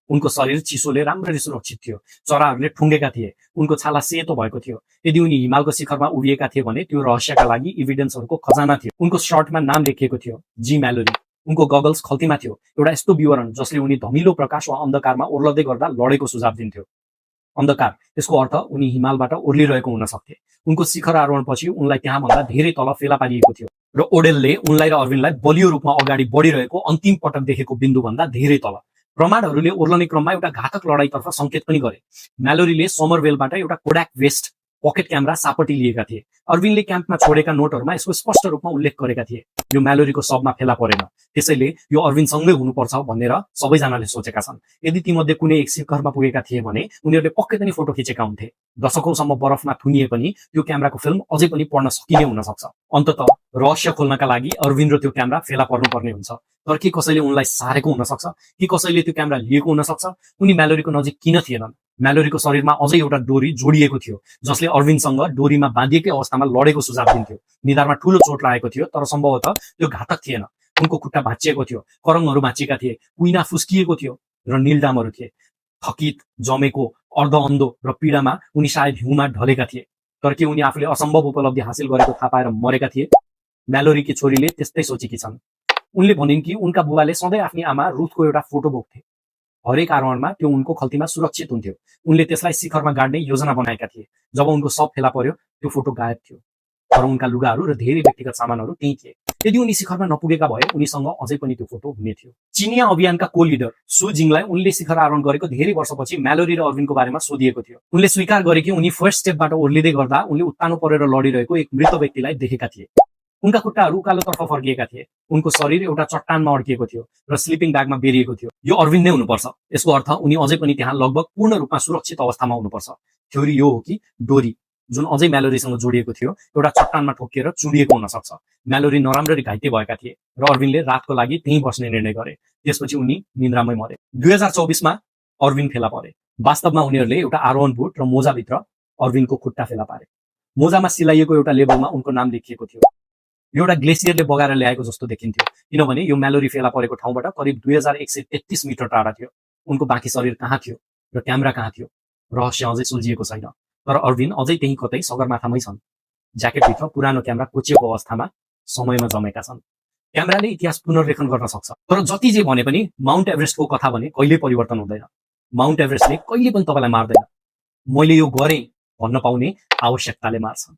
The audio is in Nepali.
उनको शरीर चिसोले राम्ररी सुरक्षित थियो, चराहरूले ठुङ्गेका थिए, उनको छाला सेतो भएको थियो। यदि उनी हिमालको शिखरमा उभिएका थिए भने त्यो रहस्यका लागि इभिडेन्सहरूको खजाना थियो। उनको सर्टमा नाम लेखिएको थियो, जी म्यालोरी। उनको गगल्स खल्तीमा थियो, एउटा यस्तो विवरण जसले उनी धमिलो प्रकाश वा अन्धकारमा ओर्लदै गर्दा लडेको सुझाव दिन्थ्यो। अन्धकार, त्यसको अर्थ उनी हिमालबाट ओर्लिरहेको हुन सक्थे। उनको शिखर आरोहणपछि उनलाई त्यहाँभन्दा धेरै तल फेला पारिएको थियो र ओडेलले उनलाई र अर्विनलाई बलियो रूपमा अगाडि बढिरहेको अन्तिम पटक देखेको बिन्दुभन्दा धेरै तल। प्रमाणहरूले ओर्लने क्रममा एउटा घातक लडाईँतर्फ संकेत पनि गरे। म्यालोरीले समरवेलबाट एउटा कोडाक वेस्ट पकेट क्यामेरा सापटी लिएका थिए। अर्विनले क्याम्पमा छोडेका नोटहरूमा यसको स्पष्ट रूपमा उल्लेख गरेका थिए। यो म्यालोरीको शवमा फेला परेन, त्यसैले यो अर्विनसँगै हुनुपर्छ भनेर सबैजनाले सोचेका छन्। यदि तीमध्ये कुनै एक शिखरमा पुगेका थिए भने उनीहरूले पक्कै पनि फोटो खिचेका हुन्थे। दशकौंसम्म बरफमा थुनिए पनि त्यो क्यामेराको फिल्म अझै पनि पढ्न सकिने हुन सक्छ। अन्ततः रहस्य खोल्नका लागि अर्विन र त्यो क्यामेरा फेला पर्नुपर्ने हुन्छ। तर के कसैले उनलाई सारेको हुन सक्छ? कि कसैले त्यो क्यामेरा लिएको हुन सक्छ? उनी म्यालोरीको नजिक किन थिएनन्? म्यालोरीको शरीरमा अझै एउटा डोरी जोडिएको थियो जसले अर्विनसँग डोरीमा बाँधिएकै अवस्थामा लडेको सुझाव दिन्थ्यो। निधारमा ठूलो चोट लागेको थियो, तर सम्भवतः त्यो घातक थिएन। उनको खुट्टा भाँचिएको थियो, करङहरू भाँचिएका थिए, कुइना फुस्किएको थियो र नीलडामहरू थिए। थकित, जमेको, अर्धअन्धो र पीडामा उनी सायद हिउँमा ढलेका थिए। तर के उनी आफूले असम्भव उपलब्धि हासिल गरेको थाहा पाएर मरेका थिए? म्यालोरीकी छोरीले त्यस्तै सोचेकी छन्। उनले भनिन् कि उनका बुबाले सधैँ आफ्नी आमा रुथको एउटा फोटो बोक्थे। हरेक आरोहणमा त्यो उनको खल्तीमा सुरक्षित हुन्थ्यो। उनले त्यसलाई शिखरमा गाड्ने योजना बनाएका थिए। जब उनको शव फेला पर्यो, त्यो फोटो गायब थियो, तर उनका लुगाहरू र धेरै व्यक्तिगत सामानहरू त्यही थिए। यदि उनी शिखरमा नपुगेका भए उनीसँग अझै पनि त्यो फोटो हुने थियो। चिनिया अभियानका को लिडर सु जिङलाई उनले शिखर आरोहण गरेको धेरै वर्षपछि म्यालोरी र अर्विनको बारेमा सोधिएको थियो। उनले स्वीकार गरे कि उनी फर्स्ट स्टेपबाट ओर्लिँदै गर्दा उनले उत्तानो परेर लडिरहेको एक मृत व्यक्तिलाई देखेका थिए। उनका खुट्टाहरू उकालोतर्फ फर्किएका थिए। उनको शरीर एउटा चट्टानमा अड्किएको थियो र स्लिपिङ ब्यागमा बेरिएको थियो। यो अर्विन नै हुनुपर्छ। यसको अर्थ उनी अझै पनि त्यहाँ लगभग पूर्ण रूपमा सुरक्षित अवस्थामा हुनुपर्छ। थ्योरी यो हो कि डोरी जुन अझै म्यालोरीसँग जोडिएको थियो एउटा चट्टानमा ठोकिएर चुडिएको हुन सक्छ। म्यालोरी नराम्ररी घाइते भएका थिए र अर्विनले रातको लागि त्यहीँ बस्ने निर्णय गरे। त्यसपछि उनी निन्द्रामै मरे। 2024मा अर्विन फेला परे। वास्तवमा उनीहरूले एउटा आरोहण बुट र मोजाभित्र अर्विनको खुट्टा फेला पारे। मोजामा सिलाइएको एउटा लेबलमा उनको नाम लेखिएको थियो। यो एउटा ग्लेसियरले बगाएर ल्याएको जस्तो देखिन्थ्यो, किनभने यो म्यालोरी फेला परेको ठाउँबाट करिब 2133 मिटर टाढा थियो। उनको बाँकी शरीर कहाँ थियो र क्यामेरा कहाँ थियो? रहस्य अझै सुल्झिएको छैन। तर अर्विन अझै त्यही कतै सगरमाथामै छन्। ज्याकेटभित्र पुरानो क्यामेरा कोचिएको अवस्थामा समयमा जमेका छन्। क्यामेराले इतिहास पुनर्लेखन गर्न सक्छ, तर जति जे भने पनि माउन्ट एभरेस्टको कथा भने कहिल्यै परिवर्तन हुँदैन। माउन्ट एभरेस्टले कहिले पनि तपाईलाई मार्दैन। मैले यो गरेँ भन्न पाउने आवश्यकताले मार्छ।